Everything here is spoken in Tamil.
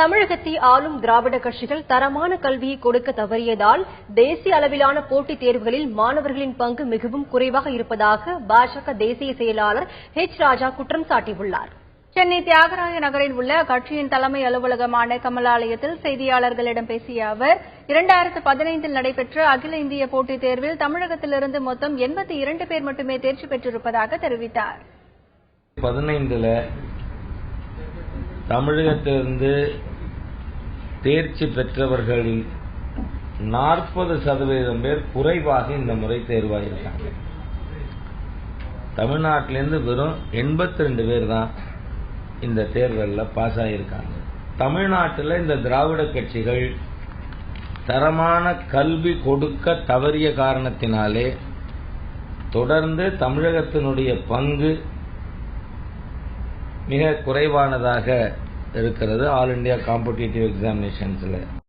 தமிழகத்தை ஆளும் திராவிட கட்சிகள் தரமான கல்வியை கொடுக்க தவறியதால் தேசிய அளவிலான போட்டித் தேர்வுகளில் மாணவர்களின் பங்கு மிகவும் குறைவாக இருப்பதாக பாஜக தேசிய செயலாளர் ராஜா குற்றம் சாட்டியுள்ளார். சென்னை தியாகராய நகரில் உள்ள கட்சியின் தலைமை அலுவலகமான கமலாலயத்தில் செய்தியாளர்களிடம் பேசிய அவர் 2015 நடைபெற்ற அகில இந்திய போட்டித் தேர்வில் தமிழகத்திலிருந்து மொத்தம் 82 பேர் மட்டுமே தேர்ச்சி பெற்றிருப்பதாக தெரிவித்தார். 15 தமிழகத்திலிருந்து தேர்ச்சி பெற்றவர்களில் 40% பேர் குறைவாக இந்த முறை தேர்வாயிருக்காங்க. தமிழ்நாட்டிலிருந்து வெறும் 82 பேர் தான் இந்த தேர்தலில் பாஸ் ஆகியிருக்காங்க. தமிழ்நாட்டில் இந்த திராவிட கட்சிகள் தரமான கல்வி கொடுக்க தவறிய காரணத்தினாலே தொடர்ந்து தமிழகத்தினுடைய பங்கு மிக குறைவானதாக இருக்கிறது ஆல் இண்டியா காம்படிட்டிவ் எக்ஸாமினேஷன்ஸில்.